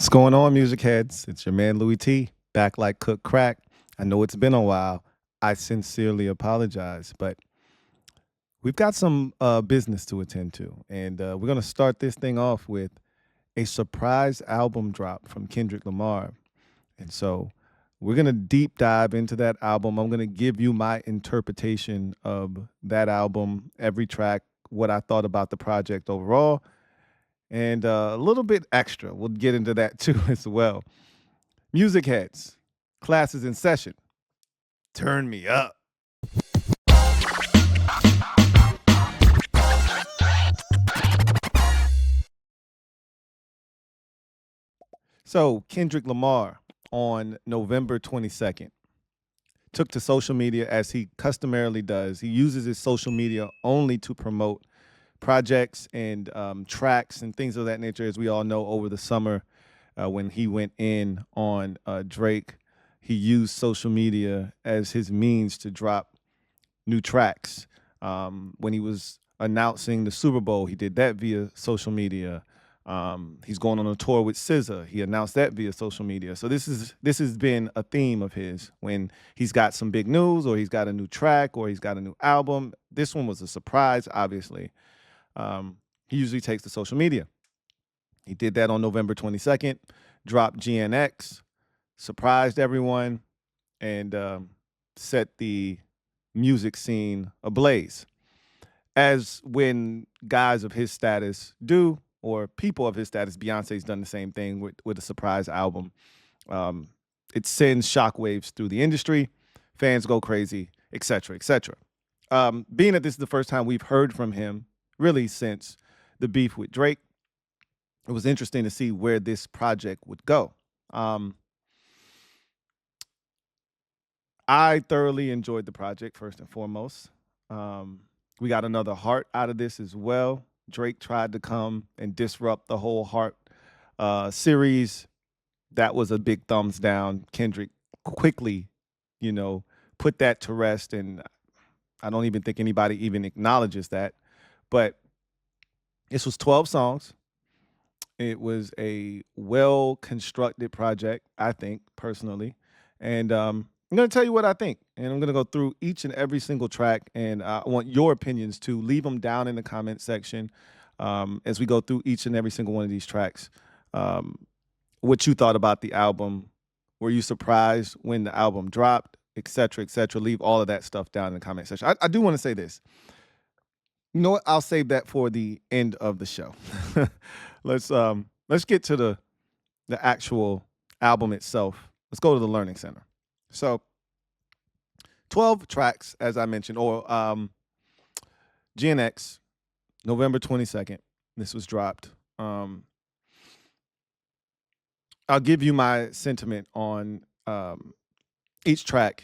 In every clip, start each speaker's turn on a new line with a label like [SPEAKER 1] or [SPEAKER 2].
[SPEAKER 1] What's going on, music heads? It's your man Louie T, back like cook crack. I know it's been a while. I sincerely apologize, but we've got some business to attend to, and we're gonna start this thing off with a surprise album drop from Kendrick Lamar. And so we're gonna deep dive into that album. I'm gonna give you my interpretation of that album, every track, what I thought about the project overall, and a little bit extra. We'll get into that too as well. Music heads, classes in session. Turn me up. So, Kendrick Lamar on November 22nd took to social media as he customarily does. He uses his social media only to promote projects and tracks and things of that nature, as we all know over the summer when he went in on Drake. He used social media as his means to drop new tracks. When he was announcing the Super Bowl, he did that via social media. He's going on a tour with SZA. He announced that via social media. So this has been a theme of his when he's got some big news or he's got a new track or he's got a new album. This one was a surprise, obviously. He usually takes to social media. He did that on November 22nd, dropped GNX, surprised everyone, and set the music scene ablaze. As when guys of his status do, or people of his status, Beyonce's done the same thing with a surprise album. It sends shockwaves through the industry, fans go crazy, et cetera, et cetera. Being that this is the first time we've heard from him, really since the beef with Drake, it was interesting to see where this project would go. I thoroughly enjoyed the project, first and foremost. We got another heart out of this as well. Drake tried to come and disrupt the whole heart series. That was a big thumbs down. Kendrick quickly, you know, put that to rest. And I don't even think anybody even acknowledges that. But this was 12 songs. It was a well constructed project, I think, personally. And I'm going to tell you what I think. And I'm going to go through each and every single track. And I want your opinions too. Leave them down in the comment section as we go through each and every single one of these tracks. What you thought about the album. Were you surprised when the album dropped, et cetera, et cetera? Leave all of that stuff down in the comment section. I do want to say this. You know what? I'll save that for the end of the show. Let's get to the actual album itself. Let's go to the Learning Center. So 12 tracks, as I mentioned, or GNX, November 22nd. This was dropped. I'll give you my sentiment on each track.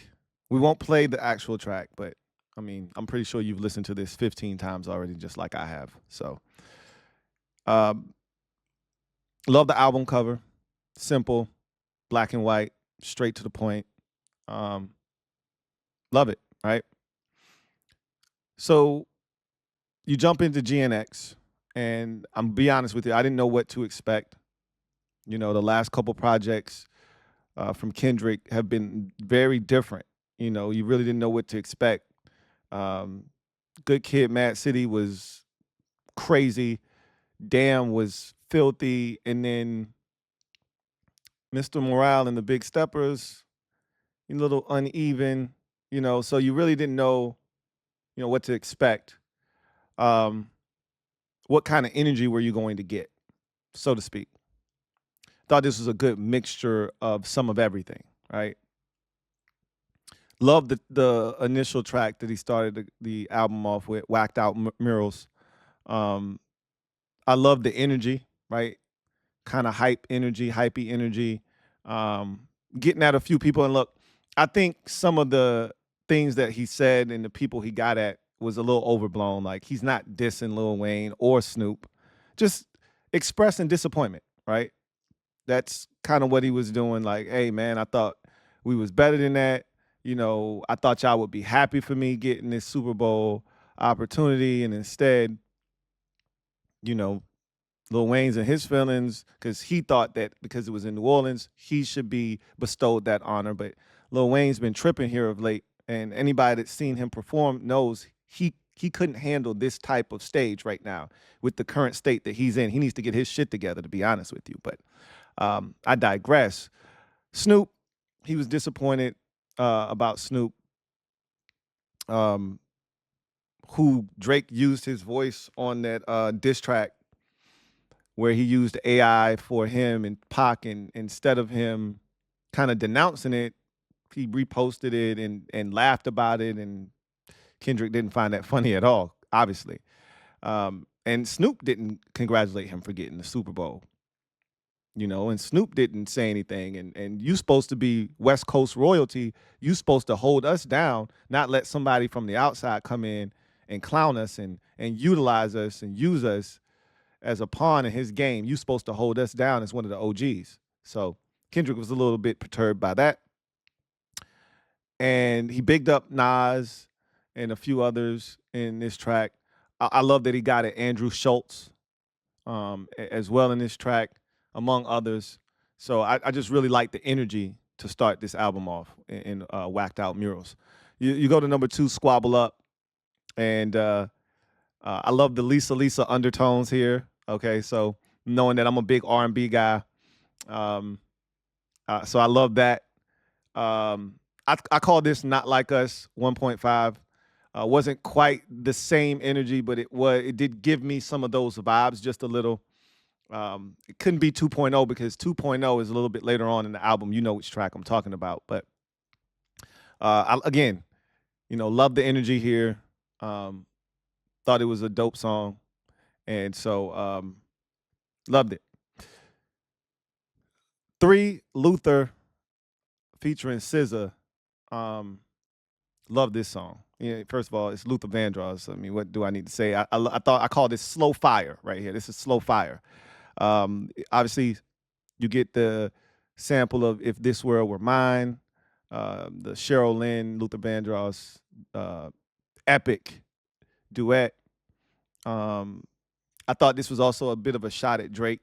[SPEAKER 1] We won't play the actual track, but I mean, I'm pretty sure you've listened to this 15 times already, just like I have. So, love the album cover. Simple, black and white, straight to the point. Love it, right? So, you jump into GNX, and I'm be honest with you, I didn't know what to expect. You know, the last couple projects from Kendrick have been very different. You know, you really didn't know what to expect. Good Kid, Mad City was crazy. Damn was filthy, and then Mr. Morale and the Big Steppers, a little uneven. You know, so you really didn't know, what to expect. What kind of energy were you going to get, so to speak? Thought this was a good mixture of some of everything, right? Love the initial track that he started the album off with, Whacked Out Murals. Um, I love the energy, right? Kind of hypey energy. Getting at a few people. And look, I think some of the things that he said and the people he got at was a little overblown. Like he's not dissing Lil Wayne or Snoop, just expressing disappointment, right? That's kind of what he was doing. Like, hey man, I thought we was better than that. I thought y'all would be happy for me getting this Super Bowl opportunity, and instead, you know, Lil Wayne's in his feelings because he thought that because it was in New Orleans, he should be bestowed that honor. But Lil Wayne's been tripping here of late, and anybody that's seen him perform knows he couldn't handle this type of stage right now with the current state that he's in. He needs to get his shit together, to be honest with you. But I digress. Snoop, he was disappointed about Snoop, um, who Drake used his voice on that diss track where he used AI for him and Pac, and instead of him kind of denouncing it, he reposted it and laughed about it, and Kendrick didn't find that funny at all, obviously. And Snoop didn't congratulate him for getting the Super Bowl, and Snoop didn't say anything. And you supposed to be West Coast royalty. You supposed to hold us down, not let somebody from the outside come in and clown us and utilize us and use us as a pawn in his game. You supposed to hold us down as one of the OGs. So Kendrick was a little bit perturbed by that. And he bigged up Nas and a few others in this track. I love that he got it Andrew Schultz as well in this track, among others. So I just really like the energy to start this album off in Whacked Out Murals. You go to number 2, Squabble Up, and I love the Lisa undertones here. Okay, so knowing that I'm a big R&B guy, so I love that. I call this Not Like Us 1.5. Wasn't quite the same energy, but it did give me some of those vibes just a little. It couldn't be 2.0 because 2.0 is a little bit later on in the album. You know which track I'm talking about, but again, love the energy here. Thought it was a dope song, and so loved it. 3, Luther featuring SZA. Love this song. Yeah, first of all, it's Luther Vandross. I mean, what do I need to say? I thought I called this slow fire right here. This is slow fire. Obviously, you get the sample of "If This World Were Mine," the Cheryl Lynn, Luther Vandross epic duet. I thought this was also a bit of a shot at Drake,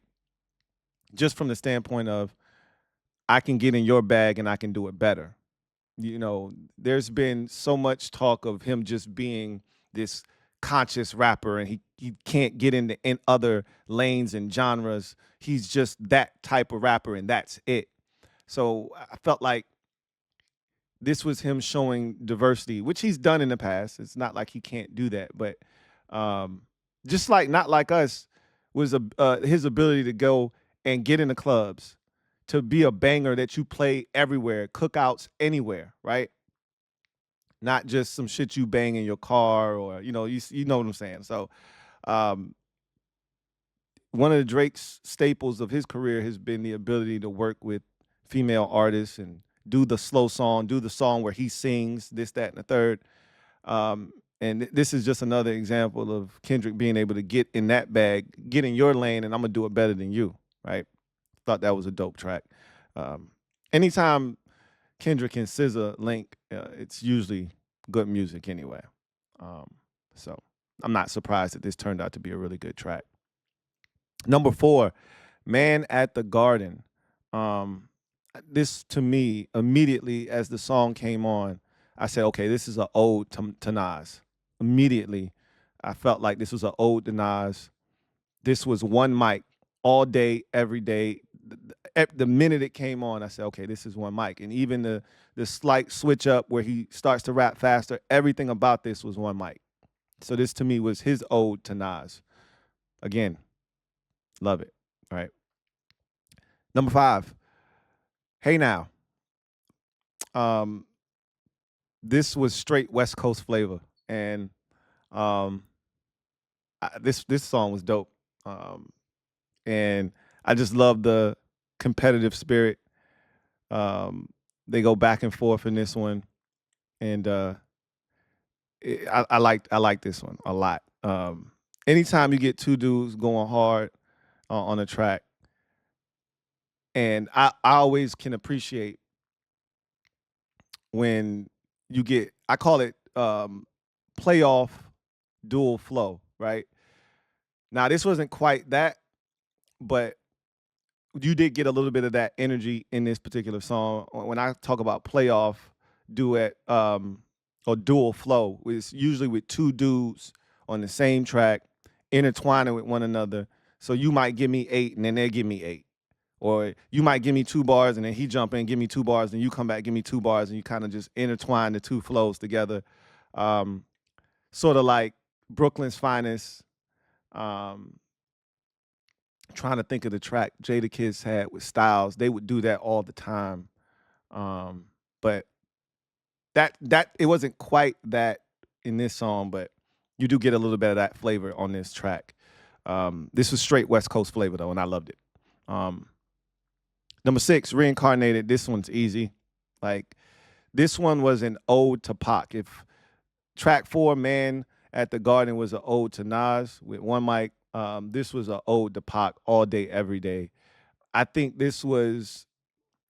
[SPEAKER 1] just from the standpoint of I can get in your bag and I can do it better. There's been so much talk of him just being this conscious rapper, and he can't get into in other lanes and genres. He's just that type of rapper, and that's it. So I felt like this was him showing diversity, which he's done in the past. It's not like he can't do that, but just like Not Like Us was his ability to go and get in the clubs, to be a banger that you play everywhere, cookouts, anywhere, right? Not just some shit you bang in your car, or you know what I'm saying. So one of the Drake's staples of his career has been the ability to work with female artists and do the slow song, do the song where he sings this, that, and the third. And this is just another example of Kendrick being able to get in that bag, get in your lane, and I'm gonna do it better than you, right? Thought that was a dope track. Anytime Kendrick and SZA link, it's usually good music anyway. So I'm not surprised that this turned out to be a really good track. Number 4, Man at the Garden. This to me, immediately as the song came on, I said, okay, this is an ode to Nas. Immediately, I felt like this was an ode to Nas. This was one mic all day, every day. The minute it came on, I said, okay, this is one mic. And even the slight switch up where he starts to rap faster, everything about this was one mic. So this to me was his ode to Nas. Again, love it. All right. Number 5, Hey Now. This was straight West Coast flavor, and this song was dope. And I just love the competitive spirit. They go back and forth in this one, and I like this one a lot. Anytime you get two dudes going hard on a track, and I always can appreciate when you get, I call it playoff dual flow, right? Now this wasn't quite that, but you did get a little bit of that energy in this particular song. When I talk about playoff duet or dual flow, it's usually with two dudes on the same track, intertwining with one another. So you might give me 8 and then they give me 8. Or you might give me 2 bars and then he jump in, give me 2 bars, and you come back, give me 2 bars, and you kind of just intertwine the two flows together. Sort of like Brooklyn's Finest. Um, Trying to think of the track Jada Kids had with Styles. They would do that all the time. But that it wasn't quite that in this song, but you do get a little bit of that flavor on this track. This was straight West Coast flavor though, and I loved it. Number 6, Reincarnated. This one's easy. Like, this one was an ode to Pac. If track 4, Man at the Garden, was an ode to Nas with One Mic, this was an ode to Pac all day, every day. I think this was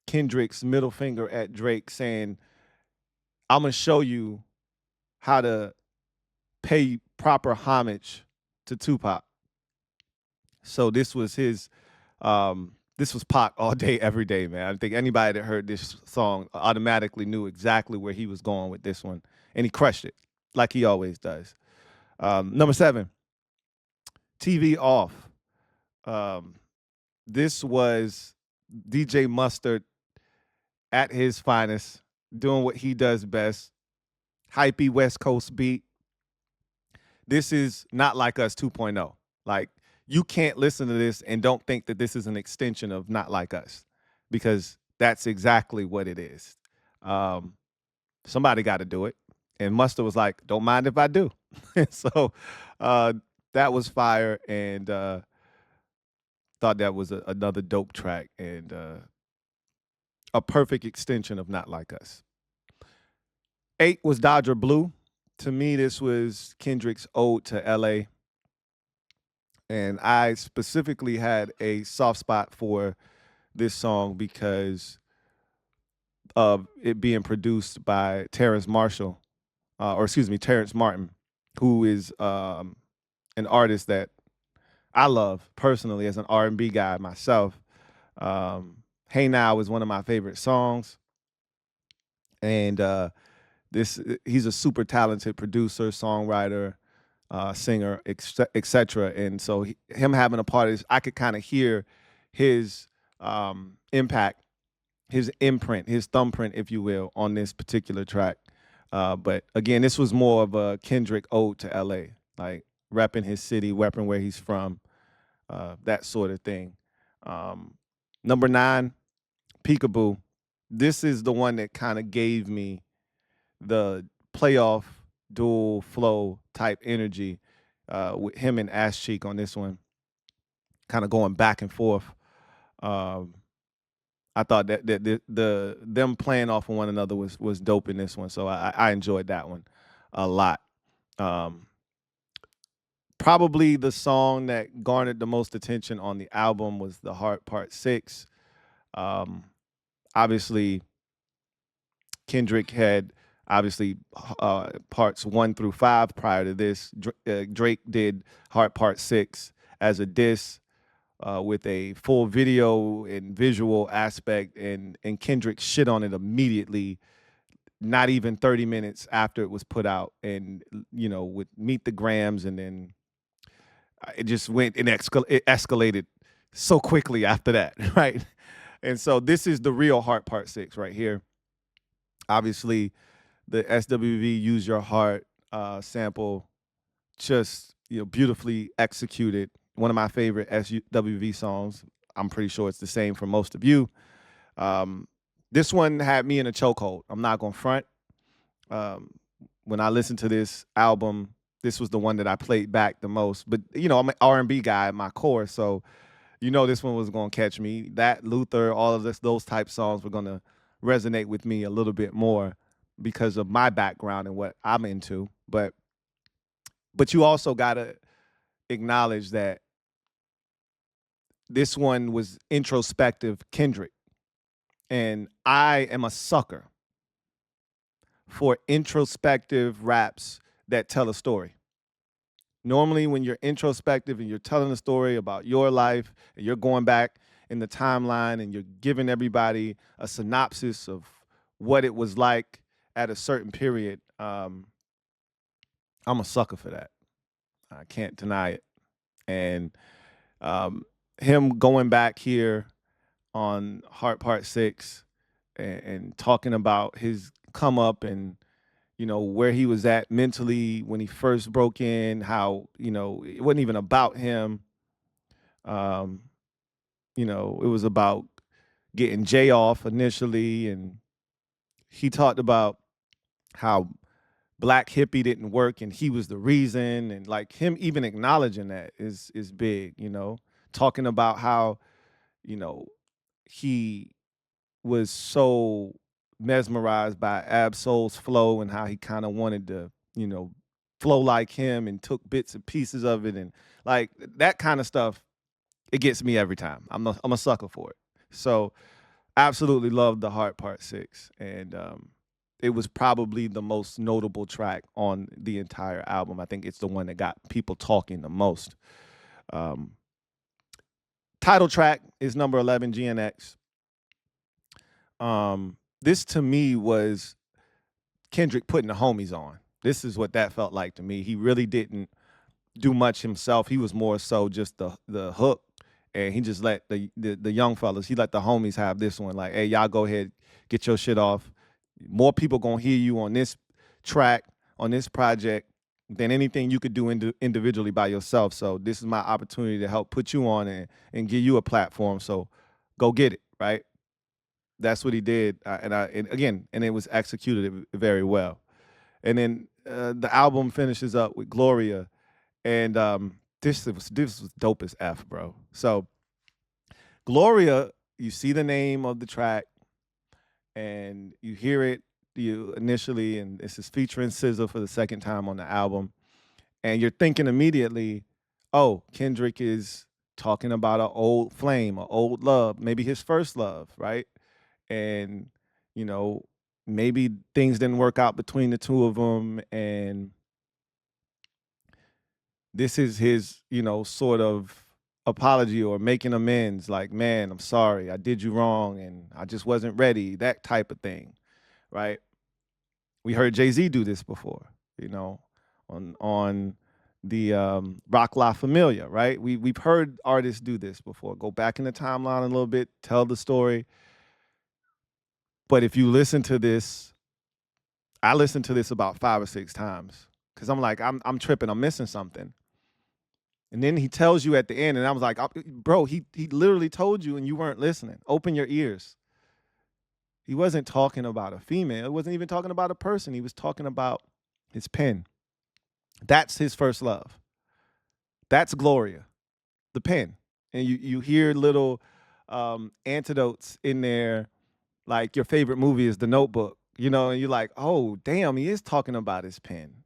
[SPEAKER 1] Kendrick's middle finger at Drake saying, I'm going to show you how to pay proper homage to Tupac. So this was his, this was Pac all day, every day, man. I think anybody that heard this song automatically knew exactly where he was going with this one. And he crushed it, like he always does. Number 7, TV Off. This was DJ Mustard at his finest, doing what he does best. Hypey West Coast beat. This is Not Like Us 2.0. Like, you can't listen to this and don't think that this is an extension of Not Like Us, because that's exactly what it is. Somebody got to do it. And Mustard was like, don't mind if I do. So that was fire, and thought that was another dope track and a perfect extension of Not Like Us. 8 was Dodger Blue. To me, this was Kendrick's ode to LA. And I specifically had a soft spot for this song because of it being produced by Terrence Martin, who is an artist that I love personally as an R&B guy myself. Hey Now is one of my favorite songs. And he's a super talented producer, songwriter, singer, etc. And so him having a part of this, I could kind of hear his impact, his imprint, his thumbprint, if you will, on this particular track. But again, this was more of a Kendrick ode to LA, like repping his city, repping where he's from, that sort of thing. Number 9, Peekaboo. This is the one that kind of gave me the playoff dual flow type energy with him and Ash Cheek on this one, kind of going back and forth. I thought that the them playing off of one another was dope in this one, so I enjoyed that one a lot. Probably the song that garnered the most attention on the album was The Heart Part 6. Obviously, Kendrick had parts 1 through 5 prior to this. Drake did Heart Part 6 as a diss with a full video and visual aspect, and Kendrick shit on it immediately, not even 30 minutes after it was put out, and with Meet the Grams, and then it just went and it escalated so quickly after that, right? And so this is the real Heart Part 6 right here. Obviously, the SWV Use Your Heart sample, just beautifully executed. One of my favorite SWV songs. I'm pretty sure it's the same for most of you. This one had me in a chokehold. I'm not gonna front. When I listened to this album, this was the one that I played back the most. But I'm an R&B guy at my core, so this one was gonna catch me. That Luther, all of those type songs were gonna resonate with me a little bit more because of my background and what I'm into. But you also gotta acknowledge that this one was introspective Kendrick. And I am a sucker for introspective raps that tell a story. Normally, when you're introspective and you're telling a story about your life and you're going back in the timeline and you're giving everybody a synopsis of what it was like at a certain period, I'm a sucker for that. I can't deny it. And um, him going back here on Heart Part 6 and talking about his come up and where he was at mentally when he first broke in, how it wasn't even about him. um, it was about getting Jay off initially, and he talked about how Black Hippie didn't work and he was the reason, and like him even acknowledging that is big. Talking about how you know he was so mesmerized by Ab-Soul's flow and how he kind of wanted to, flow like him and took bits and pieces of it, and like that kind of stuff. It gets me every time. I'm a sucker for it. So absolutely loved the Heart Part 6, and it was probably the most notable track on the entire album. I think it's the one that got people talking the most. Um, Title track is number 11, GNX. This to me was Kendrick putting the homies on. This is what that felt like to me. He really didn't do much himself. He was more so just the hook, and he just let the young fellas, he let the homies have this one. Like, hey, y'all go ahead, get your shit off. More people gonna hear you on this track, on this project, than anything you could do individually by yourself. So this is my opportunity to help put you on and give you a platform. So go get it, right? That's what he did, and again, and it was executed very well. And then the album finishes up with Gloria, and this was dope as F, bro. So Gloria, you see the name of the track, and you hear it you initially, and this is featuring SZA for the second time on the album, and you're thinking immediately, oh, Kendrick is talking about an old flame, an old love, maybe his first love, right? And you know maybe things didn't work out between the two of them, and this is his sort of apology or making amends, like, man, I'm sorry, I did you wrong and I just wasn't ready, that type of thing, right? We heard Jay-Z do this before, on the Rock La Familia, right? We've heard artists do this before, go back in the timeline a little bit, tell the story. But if you listen to this, I listened to this about 5 or 6 times because I'm like, I'm tripping, I'm missing something. And then he tells you at the end, and I was like, bro, he literally told you and you weren't listening. Open your ears. He wasn't talking about a female. He wasn't even talking about a person. He was talking about his pen. That's his first love. That's Gloria, the pen. And you hear little antidotes in there, like your favorite movie is The Notebook, and you're like, oh, damn, he is talking about his pen.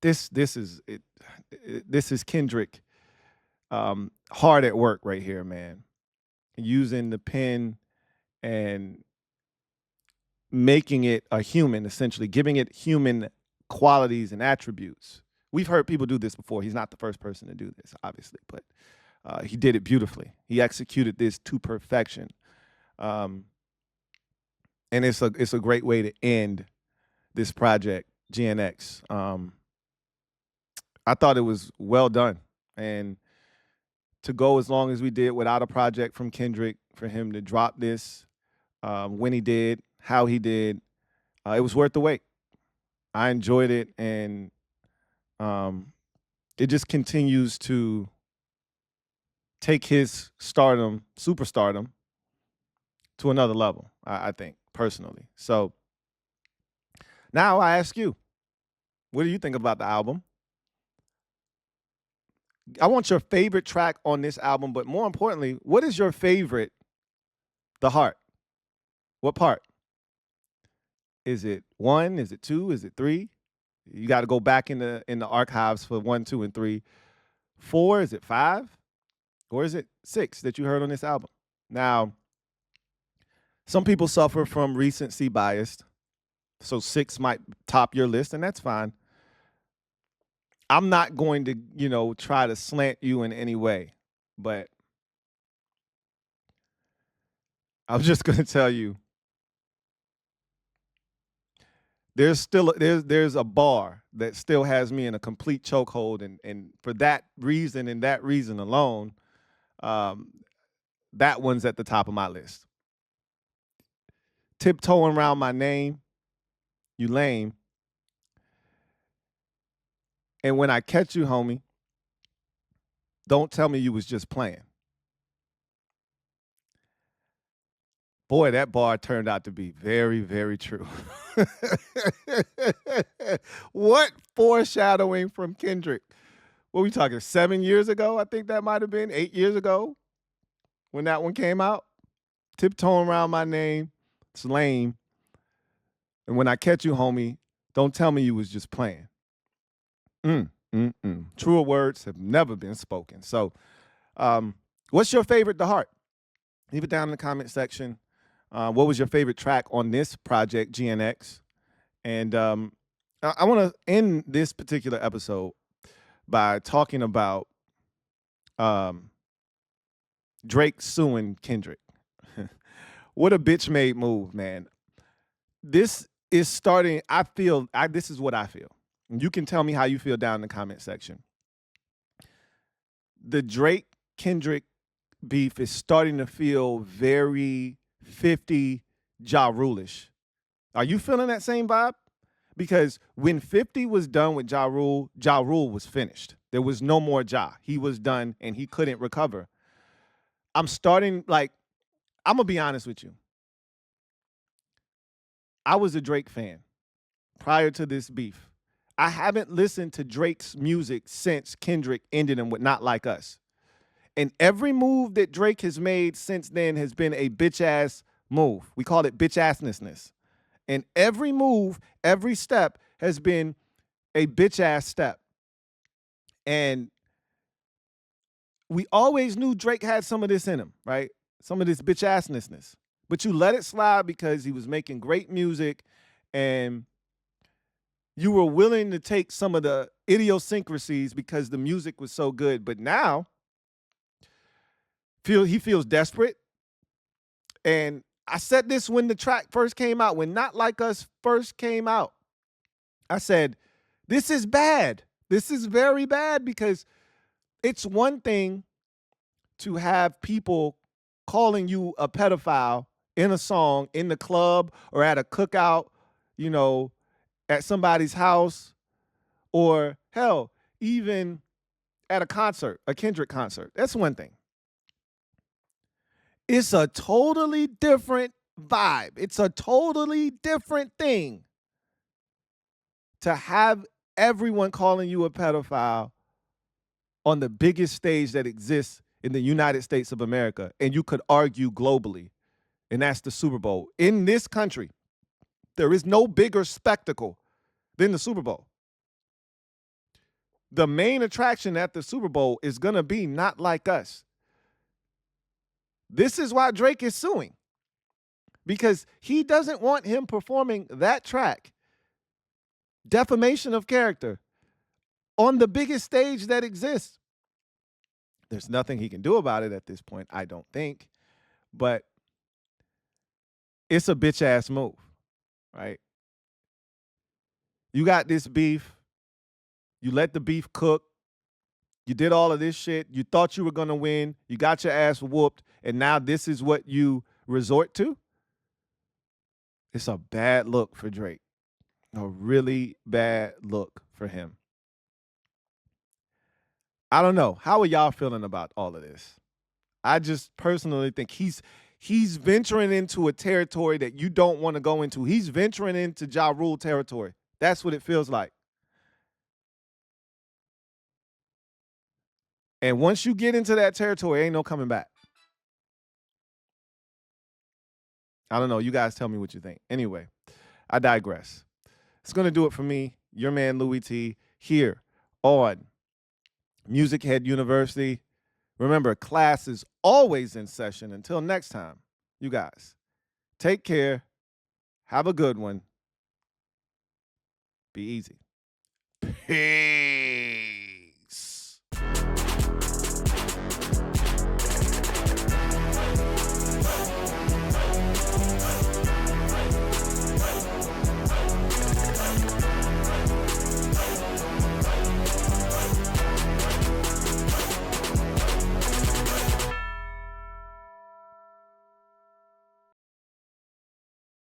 [SPEAKER 1] This is it. This is Kendrick hard at work right here, man. Using the pen and making it a human, essentially giving it human qualities and attributes. We've heard people do this before. He's not the first person to do this, obviously, but he did it beautifully. He executed this to perfection, and it's a great way to end this project, GNX. I thought it was well done, and to go as long as we did without a project from Kendrick, for him to drop this when he did, how he did, it was worth the wait. I enjoyed it, and it just continues to take his superstardom, to another level, I think, personally. So now I ask you, what do you think about the album? I want your favorite track on this album, but more importantly, what is your favorite, the heart? What part? Is it 1? Is it 2? Is it 3? You got to go back in the archives for 1, 2, and 3. 4? Is it 5? Or is it 6 that you heard on this album? Now, some people suffer from recency bias, so 6 might top your list, and that's fine. I'm not going to, try to slant you in any way, but I'm just going to tell you there's a bar that still has me in a complete chokehold, and for that reason and that reason alone, um, that one's at the top of my list. Tiptoeing around my name, you lame. And when I catch you, homie, don't tell me you was just playing. Boy, that bar turned out to be very, very true. What foreshadowing from Kendrick? What are we talking, 7 years ago? I think that might have been 8 years ago when that one came out. Tiptoeing around my name, it's lame. And when I catch you, homie, don't tell me you was just playing. Truer words have never been spoken. So, what's your favorite to heart? Leave it down in the comment section. What was your favorite track on this project, GNX? And I want to end this particular episode by talking about Drake suing Kendrick. What a bitch made move, man. This is starting, this is what I feel. You can tell me how you feel down in the comment section. The Drake Kendrick beef is starting to feel very 50 Ja Rule-ish. Are you feeling that same vibe? Because when 50 was done with Ja Rule was finished. There was no more Ja. He was done and he couldn't recover. I'm going to be honest with you. I was a Drake fan prior to this beef. I haven't listened to Drake's music since Kendrick ended him with Not Like Us. And every move that Drake has made since then has been a bitch-ass move. We call it bitch-assness. And every move, every step has been a bitch-ass step. And we always knew Drake had some of this in him, right? Some of this bitch-assness. But you let it slide because he was making great music and you were willing to take some of the idiosyncrasies because the music was so good. But now, he feels desperate. And I said this when the track first came out, when Not Like Us first came out. I said, this is bad. This is very bad because it's one thing to have people calling you a pedophile in a song, in the club, or at a cookout, at somebody's house, or hell, even at a concert, a Kendrick concert. That's one thing. It's a totally different vibe. It's a totally different thing to have everyone calling you a pedophile on the biggest stage that exists in the United States of America, and you could argue globally, and that's the Super Bowl. In this country, there is no bigger spectacle than the Super Bowl. The main attraction at the Super Bowl is going to be Not Like Us. This is why Drake is suing, because he doesn't want him performing that track, defamation of character, on the biggest stage that exists. There's nothing he can do about it at this point, I don't think, but it's a bitch-ass move, right? You got this beef. You let the beef cook. You did all of this shit. You thought you were going to win. You got your ass whooped, and now this is what you resort to? It's a bad look for Drake. A really bad look for him. I don't know. How are y'all feeling about all of this? I just personally think he's venturing into a territory that you don't want to go into. He's venturing into Ja Rule territory. That's what it feels like. And once you get into that territory, ain't no coming back. I don't know. You guys tell me what you think. Anyway, I digress. It's going to do it for me, your man Louie T, here on MusicHead University. Remember, class is always in session. Until next time, you guys, take care. Have a good one. Be easy. Peace.